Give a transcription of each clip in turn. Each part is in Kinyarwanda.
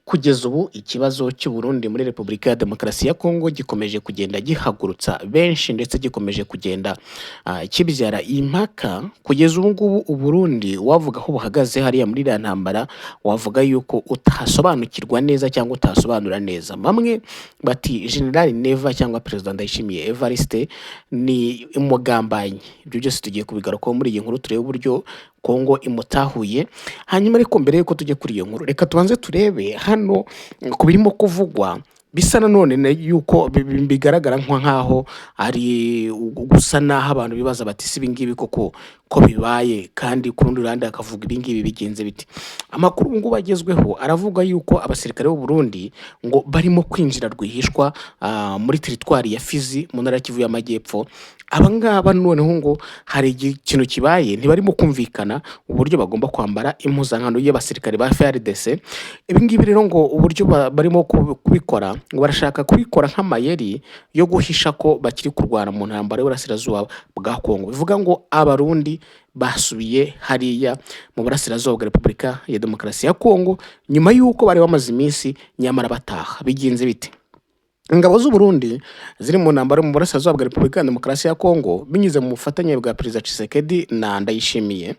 Kugeza ubu ikibazo cy'u Burundi muri Repubulika ya Demokarasi ya Kongo gikomeje kugenda gihagurutsa benshi ndetse gikomeje kugenda kibyara impaka. Kugeza ubu ngubu u Burundi wavuga aho buhagaze hariya muri iriya ntambara, wavuga yuko utasobanukirwa neza cyangwa utasobanura neza. Bamwe bati General Neva cyangwa Perezida Ndayishimiye Evariste ni umugambanyi. Ibyo byose tugiye kubigarukaho muri iyi nkuru, turebe uburyo Kongo imutahuye. Hanyuma ariko mbere yuko tujya kuri iyo nkuru, reka tubanze turebe hano ku birimo kuvugwa. Bisa nanone yuko bigaragara nk'aho ari gusa naho abantu bibaza bati si ibingibi koko ko bibaye, kandi ku rundi ruhande akavuga ibingibi bigenze biti. Amakuru ngubu agezweho aravuga yuko abasirikare b'u Burundi ngo barimo kwinjira rwihishwa muri teritwari ya Fizi mu ntara ya Kivu y'Amajyepfo. Abangaba noneho ngo hari ikintu kibaye, ntibarimo kumvikana uburyo bagomba kwambara impuzankano y'abasirikare ba FARDC. Ibingibi rero ngo uburyo barimo kubikora, ngo barashaka kubikora nk'amayeri yo guhisha ko bakiri kurwana mu ntambara y'uburasirazuba bwa Kongo. Bivuga ngo abarundi basubiye hariya mu burasirazuba bwa Repubulika ya Demokarasi ya Kongo nyuma y'uko bari bamaze iminsi nyamara bataha. Bigenze bite? Ingabo z'u Burundi ziri mu ntambara mu burasirazuba bwa Repubulika ya Demokarasi ya Kongo binyuze mu bufatanye bwa Perezida Tshisekedi na Ndayishimiye,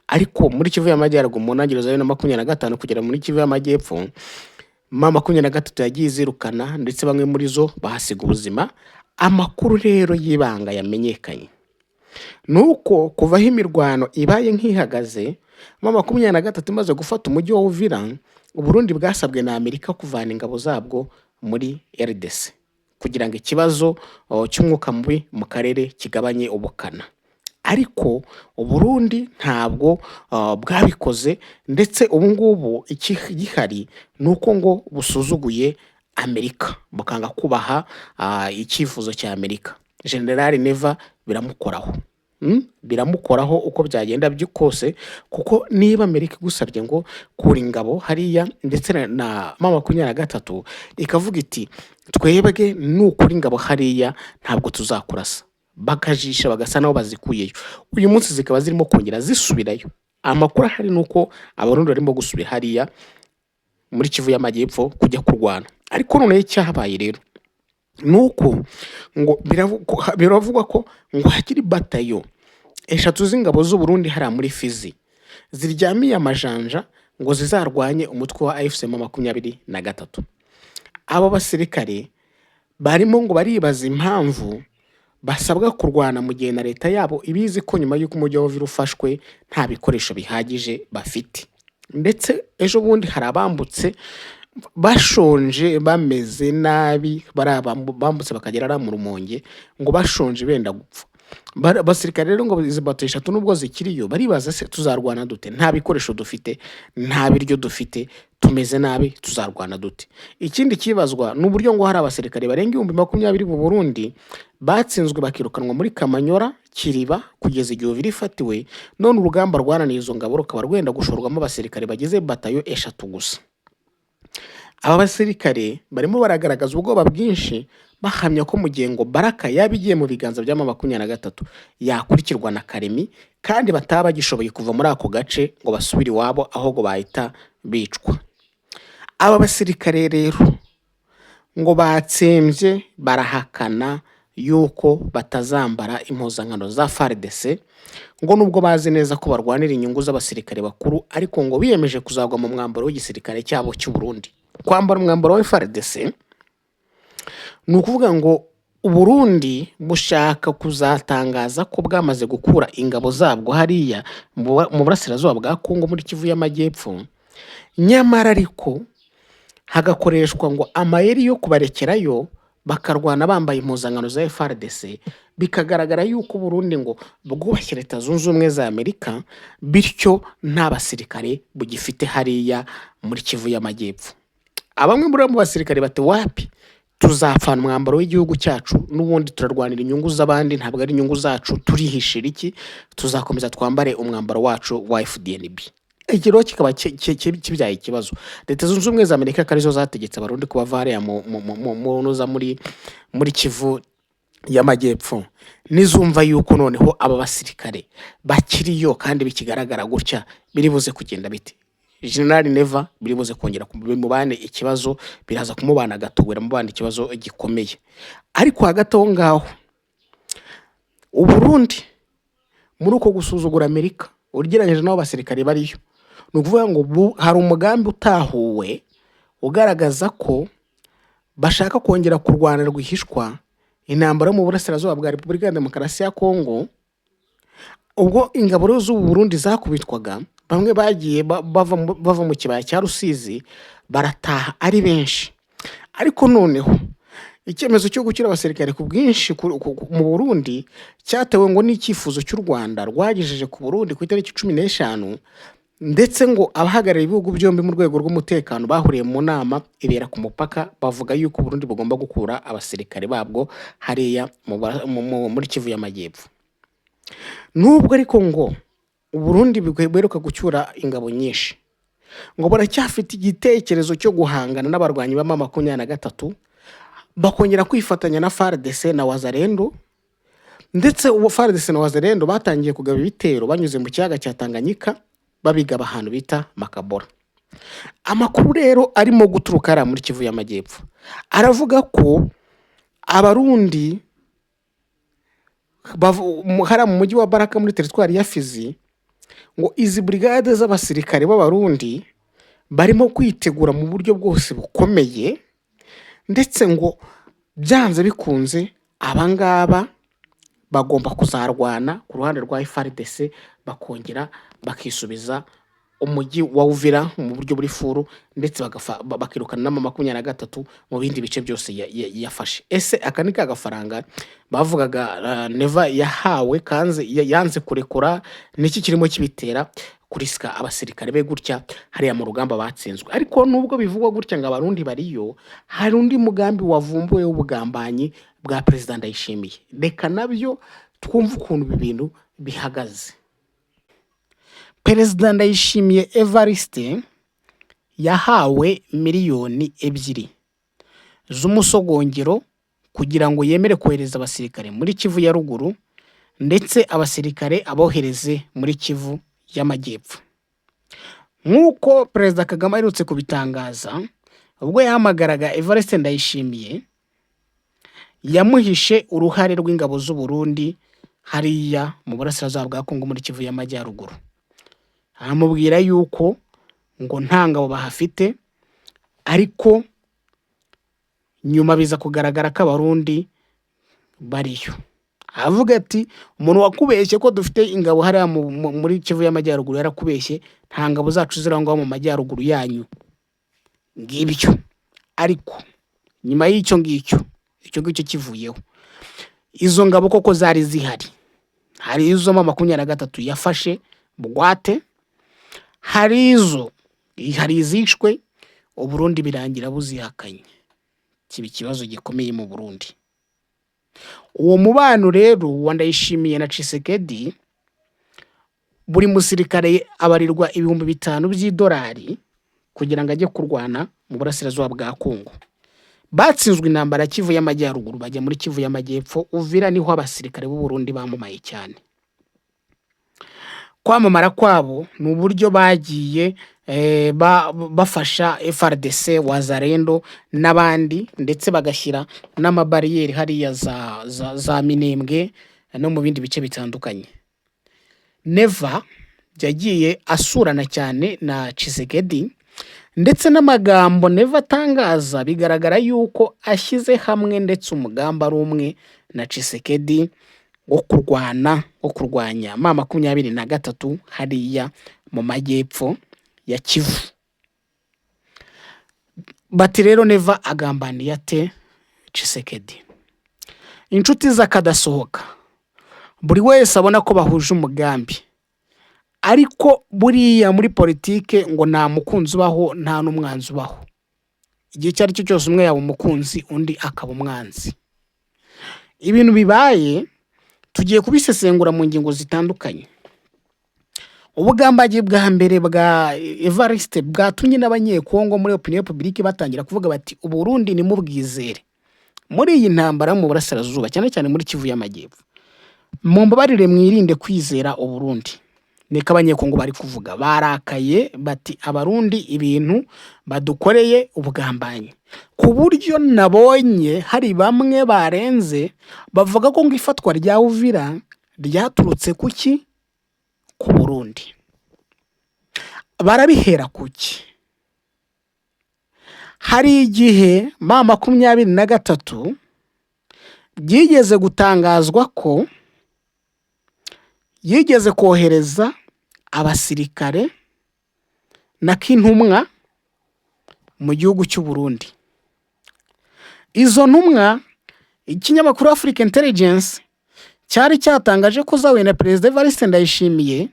ariko muri Kivu y'Amajyaruguru mu ntangiriro za 2025 kugera muri Kivu y'Amajyepfo, 23 yagiye zirukana ndetse bamwe muri zo bahasiga ubuzima. Amakuru rero y'ibanga yamenyekanye nuko kuvaho imirwano ibaye nk'ihagaze, 23 imaze gufata umujyi wa Uvira, u Burundi bwasabwe na Amerika kuvana ingabo zabwo muri RDC kugira ngo ikibazo cy'umwuka mubi mu karere kigabanye ubukana. Ariko u Burundi ntabwo bwabikoze, ndetse ubu ngubu igihari nuko ngo busuzuguye Amerika, bukanga kubaha icyifuzo cya Amerika. General Neva biramukoraho uko byagenda kose, kuko niba Amerika igusabye ngo kura ingabo hariya ndetse na 23 ikavuga iti twebwe nukuri ingabo hariya ntabwo tuzakurasa, bakajisha bagasa naho bazikuyeyo, uyu munsi zikaba zirimo kongera zisubirayo. Amakuru ahari nuko abarundi barimo gusubira hariya muri Kivu y'Amajyepfo kujya kurwana. Ariko none cyahabaye rero nuko ngo biravugwa ko ngo hakiri batayo 3 z'ingabo z'u Burundi hariya muri Fizi ziryamiye amajanja ngo zizarwanye umutwe wa AFC M23. Abo basirikare barimo ngo baribaza impamvu basabwa kurwana mu gihe na leta yabo ibizi ko nyuma y'uko umujyi wa Uvira ufashwe nta bikoresho bihagije bafite. Ndetse ejo bundi hari abambutse bashonje bameze nabi, bambutse bakagera mu Rumonge ngo bashonje benda gupfa. Basirikare rero ngo izi bato 3 nubwo zikiriyo baribaza se tuzarwana dute, nta bikoresho dufite, nta biryo dufite, tumeze nabi, tuzarwana dute. Ikindi kibazwa n'uburyo ngo hari abasirikare barenga 20,000 mu Burundi batsinzwe bakirukanwa muri Kamanyora, Kiriba kugeza igihe Uvira ifatiwe, none urugamba rwananiye izo ngabo rukaba rwenda gushorwamo abasirikare bageze batayo 3 gusa. Aba basirikare barimo baragaragaza ubwoba bwinshi, bahamya ko mu gihe ngo Baraka yabigiye mu biganza bya 23 yakurikirwa na Karemi, kandi bataba gishoboye kuva muri ako gace ngo basubire iwabo, aho ngo bahita bicwa. Aba basirikare rero ngo batsembye barahakana yuko batazambara impuzankano za FARDC, ngo nubwo bazi neza ko barwanira inyungu z'abasirikare bakuru, ariko ngo biyemeje kuzagwa mu mwambaro w'igisirikare cyabo cy'u Burundi. Kwambara umwambaro wa FARDC ni ukuvuga ngo u Burundi bushaka kuzatangaza ko bwamaze gukura ingabo zabwo hariya mu burasirazuba bwa Kongo muri Kivu y'Amajyepfo, nyamara ariko hagakoreshwa ngo amayeri yo kubarekerayo bakarwana bambaye impuzankano za FARDC. Bikagaragara yuko Burundi ngo bwubashye Leta Zunze Ubumwe za Amerika, bityo nta basirikare bugifite hariya muri Kivu y'Amajyepfo. Abamwe muri abo basirikare bati wapi, tuzapfana umwambaro w'igihugu cyacu, n'ubundi turarwanira inyungu z'abandi, ntabwo ari inyungu zacu, turihishira iki, tuzakomeza twambare umwambaro wacu wa FDNB. Ikiro kikaba kibyaye ikibazo. Leta Zunze Ubumwe za Amerika karizo zategetse abarundi kuba hariya mu noza muri Kivu y'Amajyepfo, nizumva yuko noneho aba basirikare bakiriyo kandi bikigaragara gutya biribuze kugenda biti. General Neva biri buze kongera kumubane ikibazo, biraza kumubana gatubura mubana ikibazo gikomeye. Ariko hagati aho ngaho Uburundi muri uko gusuzugura Amerika ugereranyije n'abo basirikare bariyo, ni ukuvuga ngo hari umugambi utahuwe ugaragaza ko bashaka kongera kurwana rwihishwa intambara mu burasirazuba bwa Repubulika ya Demokarasi ya Kongo. Ubwo ingabo z'u Burundi zakubitwaga, bamwe bagiye bava mu kibaya cya Rusizi barataha ari benshi. Ariko noneho icyemezo cyo gukira abasirikare ku bwinshi mu Burundi cyatewe ngo n'icyifuzo cy'u Rwanda rwagejeje ku Burundi ku itariki 15, ndetse ngo abahagarariye ibihugu byombi mu rwego rw'umutekano bahuriye mu nama ibera ku mupaka, bavuga yuko Burundi bugomba gukura abasirikare babwo hariya muri Kivu y'Amajyepfo. Nubwo ariko ngo Uburundi bweruka gucyura ingabo nyinshi, ngo baracyafite igitekerezo cyo guhangana n'abarwanyi ba M23, bakongera kwifatanya na FARDC na Wazalendo, ndetse ubu FARDC na Wazalendo batangiye kugaba ibitero banyuze mu kiyaga cya Tanganyika, babigaba ahantu bita Makabora. Amakuru rero arimo guturuka muri Kivu y'Amajyepfo aravuga ko Abarundi hari mu mujyi wa Baraka muri teritwari ya Fizi, ngo izi brigade z'abasirikare b'Abarundi barimo kwitegura mu buryo bwose bukomeye, ndetse ngo byanze bikunze abangaba bagomba kuzarwana ku ruhande rwa FARDC, bakongera bakisubiza umujyi wa Uvira mu buryo buri furu, ndetse bakirukana na M23 mu bindi bice byose yafashe. Ese aka ni kagafaranga bavugaga Neva yahawe kanze yanze kurekura, niki kirimo kibitera kurisika abasirikare be gutya hariya mu rugamba batsinzwe? Ariko nubwo bivugwa gutya ngo Abarundi bariyo, hari undi mugambi wavumbuwe w'ubugambanyi bwa President Ndayishimiye. Reka nabyo twumva ukuntu ibi bintu bihagaze. Perezida Ndayishimiye Evariste yahawe miliyoni 2 z'umusogongero kugira ngo yemere kohereza abasirikare muri Kivu ya ruguru, ndetse abasirikare abohereze muri Kivu y'Amajyepfo. Nk'uko Perezida Kagame aherutse kubitangaza ubwo yahamagaraga Evariste Ndayishimiye, yamuhishe uruhare rw'ingabo z'u Burundi hariya mu burasirazuba bwa Kongo muri Kivu y'Amajyaruguru. Aramubwira yuko ngo nta ngabo bahafite, ariko nyuma biza kugaragara ko Abarundi bariyo. Avuga ati umuntu wakubeshye ko dufite ingabo hariya muri Kivu y'Amajyaruguru yarakubeshye, nta ngabo zacu zirangwa mu majyaruguru yanyu ngibyo. Ariko nyuma y'icyo ngicyo kivuyeho, izo ngabo koko zari zihari. Hari izo M23 yafashe bugwate, hari izishwe, Uburundi birangira buzihakanye. Kiba ikibazo gikomeye mu Burundi. Uwo mubano rero wa Ndayishimiye na Tshisekedi, buri musirikare abarirwa $5,000 kugira ngo ajye kurwana mu burasirazuba bwa Kongo. Batsinzwe intambara Kivu y'Amajyaruguru bajya muri Kivu y'Amajyepfo. Uvira niho abasirikare b'u Burundi bamumaye cyane. Kwamamara kwabo ni uburyo bagiye bafasha FARDC, Wazalendo n'abandi, ndetse bagashyira n'amabariyeri hariya za Minembwe no mu bindi bice bitandukanye. Neva yagiye asurana cyane na Tshisekedi, ndetse n'amagambo Neva atangaza bigaragara yuko ashyize hamwe ndetse umugambi ari umwe na Tshisekedi wo kurwanya M23 hariya mu majyepfo ya Kivu. Bati rero Neva agambaniye ate Tshisekedi? Inshuti zakadasohoka, buri wese abona ko bahuje umugambi, ariko buriya muri politike ngo nta mukunzi ubaho nta n'umwanzi ubaho. Igihe cyari cyo cyose umwe yaba umukunzi undi akaba umwanzi. Ibintu bibaye tugiye kubisesengura mu ngingo zitandukanye. Ubugambaji bwa mbere bwa Evariste bwatumye n'abanyekongo muri opinion publique batangira kuvuga bati Uburundi ni mubwizere muri iyi ntambara mu burasirazuba, cyane cyane muri Kivu y'Amajyepfo. Mumbabarire mwirinde kwizera Uburundi. niko abanyekongo bari kuvuga, barakaye bati abarundi ibintu badukoreye ubugambanyi, ku buryo nabonye hari bamwe barenze bavuga ko ngo ifatwa rya Uvira ryaturutse kuki, ku Burundi. Barabihera kuki? Hari igihe M23 byigeze gutangazwa ko yigeze kohereza abasirikare na k'intumwa mu gihugu cy'u Burundi. Izo ntumwa ikinyamakuru Africa Intelligence cyari cyatangaje ko zahuye na Perezida Evariste Ndayishimiye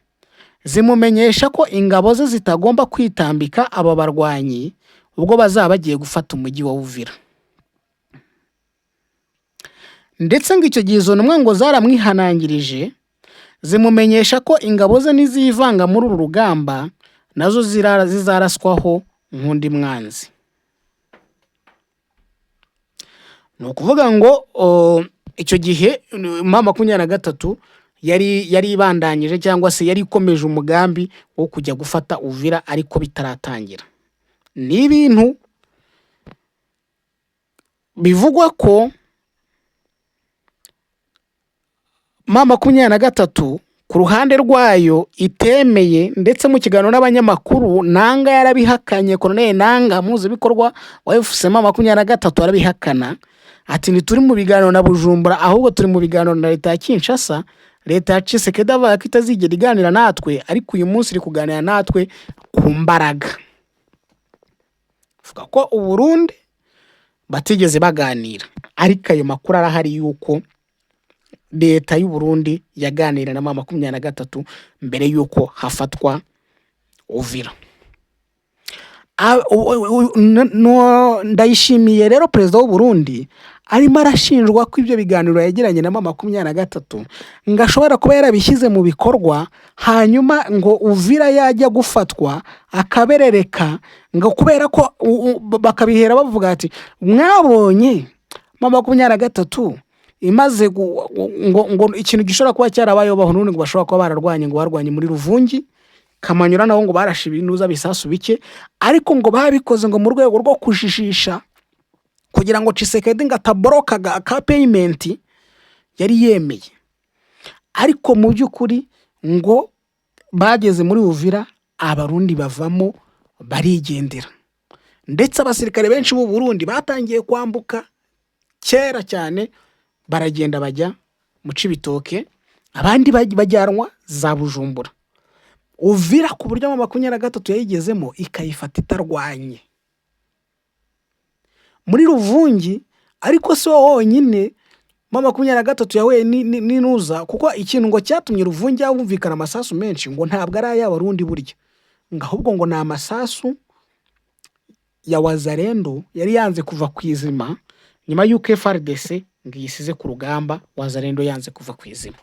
zimumenyesha ko ingabo ze zitagomba kwitambika aba barwanyi ubwo bazaba bagiye gufata umujyi wa Uvira. Ndetse ngo icyo gihe izo ntumwa ngo zaramwihanangirije zimumenyesha ko ingabo ze nizivanga muri uru rugamba nazo zizaraswaho nk'undi mwanzi. Ni ukuvuga ngo icyo gihe M23 yari ibandanyije cyangwa se yari ikomeje umugambi wo kujya gufata Uvira ariko bitaratangira. Ni ibintu bivugwa ko M23 ku ruhande rwayo itemeye, ndetse mu kiganiro n'abanyamakuru Nanga yarabihakanye. Colonel Nanga muzi bikorwa wa FCM M23 arabihakana ati ntituri mu biganiro na Bujumbura, ahubwo turi mu biganiro na leta ya Kinshasa. Leta ya Tshisekedi avuga ko itazigera iganira natwe, ariko uyu munsi iri kuganira natwe ku mbaraga. Vuga ko u Burundi batigeze baganira, ariko ayo makuru arahari yuko leta y'u Burundi yaganira na M23 mbere yuko hafatwa Uvira. Ndayishimiye rero perezida w'u Burundi arimo arashinjwa ko ibyo biganiro yagiranye na M23 ngo ashobora kuba yarabishyize mu bikorwa, hanyuma ngo Uvira yajya gufatwa akaberereka, ngo kubera ko bakabihera bavuga ati mwabonye M23 imaze ngo ikintu gishobora kuba cyarabayeho bahunundi ngo bashobora kuba bararwanye, ngo barwanye muri Ruvungi, Kamanyura naho ngo barashe ibinuza bisasu bike, ariko ngo babikoze ngo mu rwego rwo kujijisha kugira ngo Tshisekedi ngo ataborokaga ka payment yari yemeye. Ariko mu by'ukuri ngo bageze muri Uvira abarundi bavamo barigendera, ndetse abasirikare benshi b'u Burundi batangiye kwambuka kera cyane, baragenda bajya mu Cibitoke, abandi bajyanwa za Bujumbura. Uvira ku buryo M23 yayigezemo ikayifata itarwanye muri Ruvungi, ariko si wo wonyine M23 yahuye n'inuza, kuko ikintu ngo cyatumye Ruvungi yumvikana amasasu menshi ngo ntabwo ari ay'abarundi burya, ngo ahubwo ngo ni amasasu ya Wazalendo yari yanze kuva ku izima nyuma y'uko FARDC ngo yisize ku rugamba. Wazalendo yanze kuva ku izima,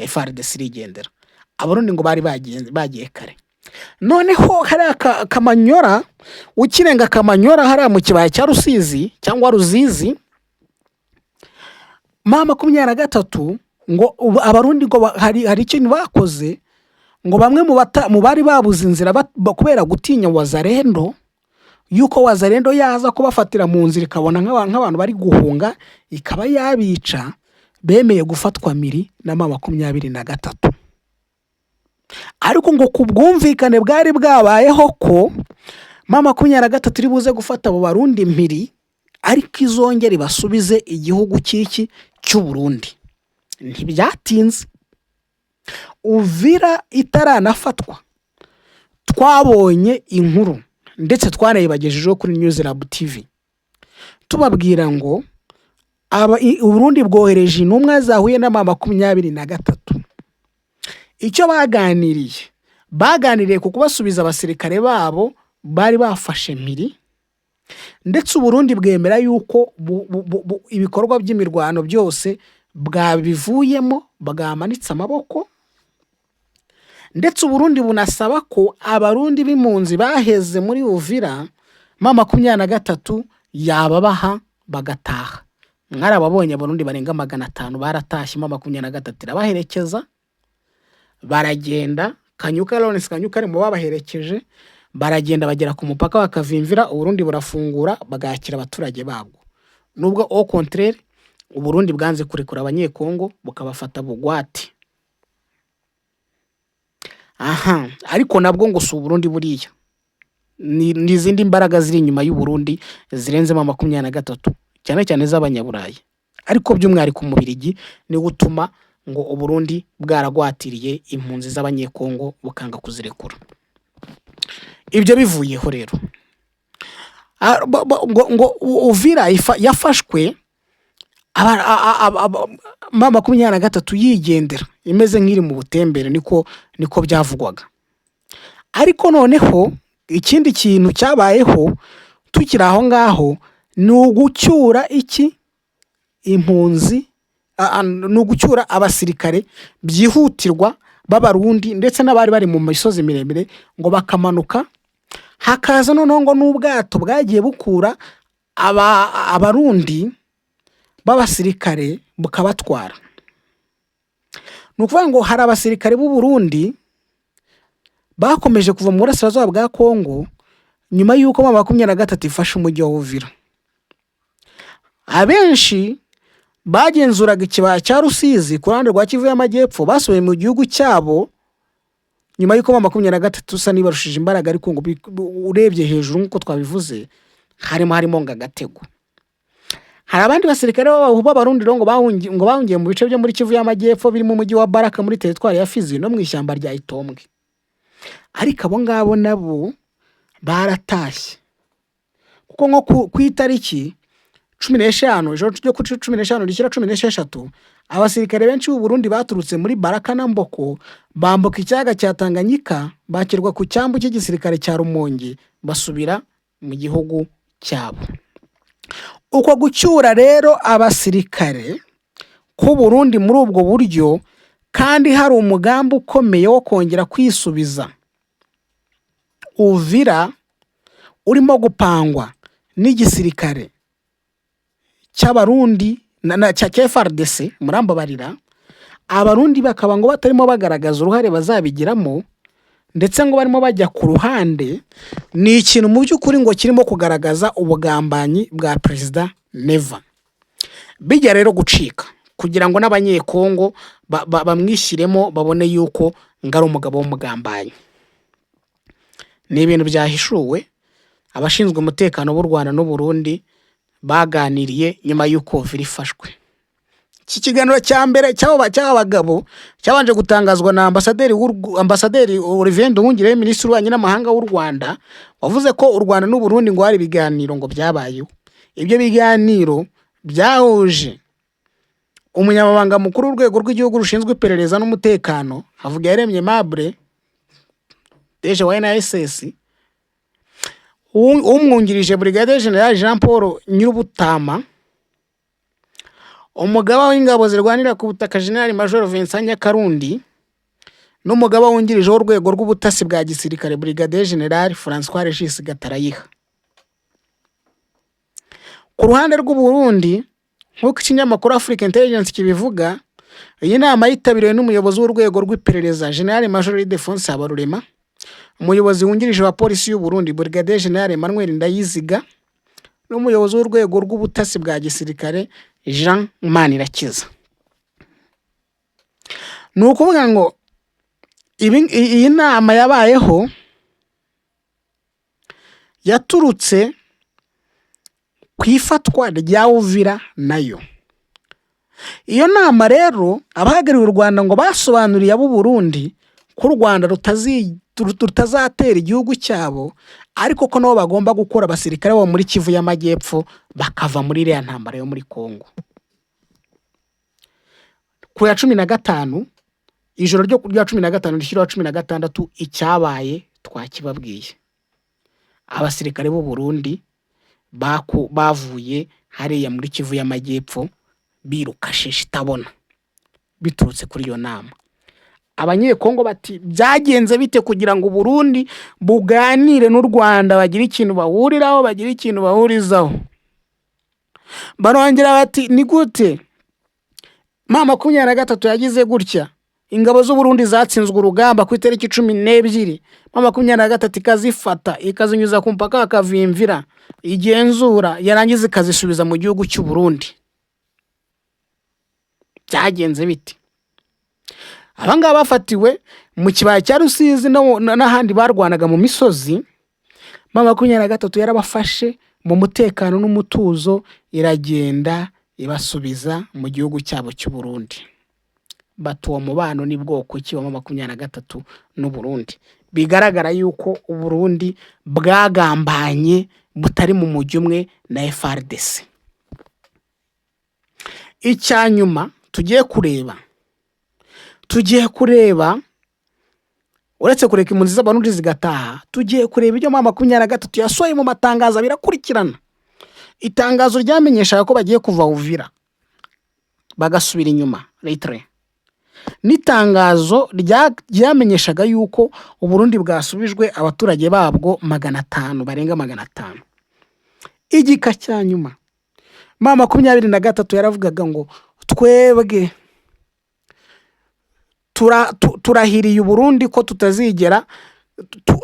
FARDC irigendera, abarundi ngo bari bagiye kare. Noneho hari Kamanyora, ukirenga Kamanyora hari mu kibaya cya Rusizi cyangwa Ruzizi, M23 ngo abarundi ngo hari ikintu bakoze, ngo bamwe mu bari babuze inzira kubera gutinya Wazalendo, yuko Wazalendo yaza kubafatira mu nzira ikabona nk'abantu bari guhunga ikaba yabica, bemeye gufatwa miri na M23. Ariko ngo kubwumvikane bwari bwabayeho ko M23 iri buze gufata abo barundi mpiri, ariko izongera ibasubize igihugu cy'u Burundi. Ntibyatinze, Uvira itaranafatwa twabonye inkuru, ndetse twanayibagejejeho kuri Newslab TV tubabwira ngo Burundi bwohereje intumwa zahuye na M23. Icyo baganiriye ku kubasubiza abasirikare babo bari bafashe mpiri, ndetse Burundi bwemera yuko ibikorwa by'imirwano byose bwabivuyemo, bwamanitse amaboko, ndetse Burundi bunasaba ko abarundi b'impunzi baheze muri Uvira M23 yababaha bagataha. Mwarababonye abarundi barenga 500 baratashye M23 irabaherekeza, baragenda, Kanyuka Lawrence Kanyuka ari mu babaherekeje, baragenda bagera ku mupaka bakavimvira, Uburundi burafungura bagakira abaturage babwo, nubwo au contraire Uburundi bwanze kurekura abanyekongo bukabafata bugwate. Ariko nabwo ngo si Uburundi buriya, n'izindi mbaraga ziri inyuma y'Uburundi zirenzemo 23 cyane cyane z'abanyaburayi, ariko by'umwihariko Umubirigi ni gutuma ngo Uburundi bwaragwatiriye impunzi z'abanyekongo bukanga kuzirekura. Ibyo bivuyeho rero ngo Uvira yafashwe 23 yigendera imeze nk'iri mu butembere, niko byavugwaga. Ariko noneho ikindi kintu cyabayeho tukiri aho ngaho ni ugucyura impunzi, ni ugucyura abasirikare byihutirwa b'Abarundi ndetse n'abari bari mu misozi miremire ngo bakamanuka, hakaza noneho ngo n'ubwato bwagiye bukura Abarundi b'abasirikare bukabatwara. Ni ukuvuga ngo hari abasirikare b'u Burundi bakomeje kuva mu burasirazuba bwa Kongo nyuma y'uko 23 ifashe umujyi wa Uvira. Abenshi bagenzuraga ikibaya cya Rusizi ku ruhande rwa Kivu y'Amajyepfo basubiye mu gihugu cyabo nyuma y'uko 23 usa nibarushije imbaraga, ariko ngo urebye hejuru nk'uko twabivuze harimo ngagatego. Hari abandi basirikare b'Abarundi ngo bahungiye mu bice byo muri Kivu y'Amajyepfo birimo umujyi wa Baraka muri teritwari ya Fizi no mu ishyamba rya Itombwe, ariko abo ngabo nabo baratashye kuko nko ku itariki 15 ijoro ryo ku 15 rishyira 16 abasirikare benshi b'u Burundi baturutse muri Baraka na Mboko bambuka ikiyaga cya Tanganyika bakirwa ku cyambu cy'igisirikare cya Rumonge basubira mu gihugu cyabo. Uko gucyura rero abasirikare ku Burundi muri ubwo buryo, kandi hari umugambi ukomeye wo kongera kwisubiza Uvira urimo gupangwa n'igisirikare cy'Abarundi cya FARDC murambabarira, Abarundi bakaba ngo batarimo bagaragaza uruhare bazabigiramo ndetse ngo barimo bajya ku ruhande. Ni ikintu mu by'ukuri ngo kirimo kugaragaza ubugambanyi bwa Perezida Neva. Bijya rero gucika kugira ngo n'abanyekongo bamwishyiremo babone yuko ngari umugabo w'umugambanyi. Ni ibintu byahishuwe, abashinzwe umutekano b'u Rwanda n'u Burundi baganiriye nyuma y'uko Uvira ifashwe. Iki kiganiro cya mbere cy'abagabo cyabanje gutangazwa na ambasaderi Olivier Nduhungirehe, minisitiri w'ububanyi n'amahanga w'u Rwanda, wavuze ko u Rwanda n'u Burundi ngo hari ibiganiro ngo byabayeho. Ibyo biganiro byahuje umunyamabanga mukuru w'urwego rw'igihugu rushinzwe iperereza n'umutekano Havugiyaremye Aimable Deje wa NSS, umwungirije Brigadier General Jean Paul Nyirubutama, umugaba w'ingabo zirwanira ku butaka General Major Vincent Nyakarundi, n'umugaba wungirije w'urwego rw'ubutasi bwa gisirikare Brigadier General François Regis Gatarayiha. Ku ruhande rw'u Burundi, nk'uko ikinyamakuru Africa Intelligence kibivuga, iyi nama yitabiriwe n'umuyobozi w'urwego rw'iperereza General Major Ildefonse Habarurema, umuyobozi wungirije wa polisi y'u Burundi Brigadier General Emmanuel Ndayiziga, n'umuyobozi w'urwego rw'ubutasi bwa gisirikare Jean Manirakiza. Ni ukuvuga ngo iyi nama yabayeho yaturutse ku ifatwa rya Uvira nayo. Iyo nama rero abahagarariye u Rwanda ngo basobanuriye abo Burundi ko u Rwanda rutazatera igihugu cyabo, ariko ko nabo bagomba gukora abasirikare bo muri Kivu y'Amajyepfo bakava muri iriya ntambara yo muri Kongo. Ku ya 15 ijoro ryo ku ya 15 rishyira 16 icyabaye twakibabwiye. Abasirikare b'u Burundi bavuye hariya muri Kivu y'Amajyepfo biruka shishi tabona biturutse kuri iyo nama. Abanyekongo bati byagenze bite kugira ngo Burundi buganire n'u Rwanda bagira ikintu bahuriraho, bagira ikintu bahurizaho. Barongera bati ni gute 23 yagize gutya ingabo z'u Burundi zatsinzwe urugamba ku itariki 12/23 ikazifata ikazinyuza ku mpaka akavimvira igenzura yarangiza ikazisubiza mu gihugu cy'u Burundi. Byagenze biti abangaba bafatiwe mu kibaya cya Rusizi n'ahandi barwanaga mu misozi. 23 yarabafashe mu mutekano n'umutuzo iragenda ibasubiza mu gihugu cyabo cy'u Burundi. Batuwa mubano ni bwoko ki wa 23 n'u Burundi. Bigaragara yuko u Burundi bwagambanye butari mu mujyi umwe na FARDC. Icyanyuma tugiye kureba uretse kureka impunzi z'Abarundi zigataha, tugiye kureba ibyo 23 yasohoye mu matangazo birakurikirana. Itangazo ryamenyeshaga ko bagiye kuva Uvira bagasubira inyuma Eritrea. N'itangazo ryamenyeshaga yuko u Burundi bwasubijwe abaturage babwo 500 barenga 500. Igika cyanyuma 23 yaravugaga ngo twebwe turahiriye u Burundi ko tutazigera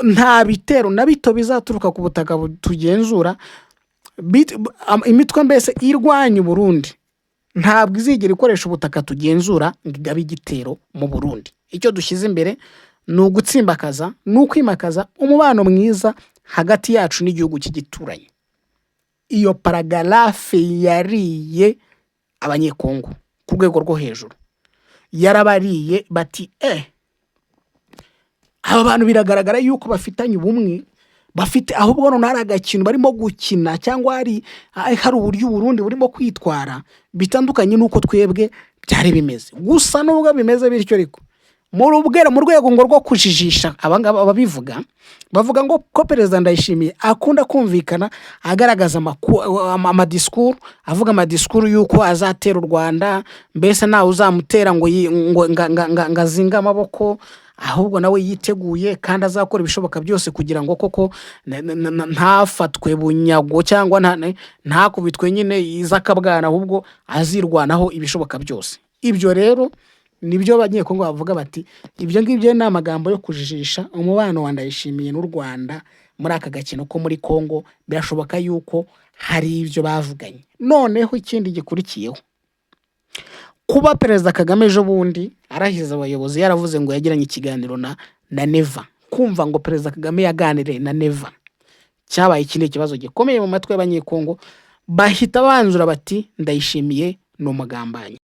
nta bitero na bito bizaturuka ku butaka tugenzura. Imitwe mbese irwanya u Burundi ntabwo izigera ikoresha ubutaka tugenzura ngabe igitero mu Burundi. Icyo dushyize imbere ni ugutsimbakaza n'ukwimakaza umubano mwiza hagati yacu n'igihugu cy'igituranye. Iyo paragarafe yariye abanyekongo ku rwego rwo hejuru. Yarabariye bati aba bantu biragaragara yuko bafitanye ubumwe, bafite ahubwo none hari agakintu barimo gukina cyangwa hari uburyo Burundi burimo kwitwara bitandukanye nuko twebwe byari bimeze. Gusa nubwo bimeze bityo ariko mu rwego ngo rwo kujijisha abangaba babivuga bavuga ngo ko Perezida Ndayishimiye akunda kumvikana agaragaza amadiskuru avuga amadiskuru yuko azatera u Rwanda, mbese nawe uzamutera ngo ngazinga amaboko, ahubwo nawe yiteguye kandi azakora ibishoboka byose kugira ngo koko ntafatwe bunyago cyangwa ntakubitwe nyine izakabwana, ahubwo azirwanaho ibishoboka byose. Ibyo rero nibyo abanyekongo bavuga bati ibyo ngibyo ni amagambo yo kujijisha umubano wa Ndayishimiye n'u Rwanda muri aka gakino ko muri Kongo. Birashoboka yuko hari ibyo bavuganye. Noneho ikindi gikurikiyeho kuba Perezida Kagame ejo bundi arahiza abayobozi yaravuze ngo yagiranye ikiganiro na Neva. Kumva ngo Perezida Kagame yaganire na Neva cyabaye ikindi kibazo gikomeye mu matwi y'abanyekongo. Bahita banzura bati Ndayishimiye no mugambanyi.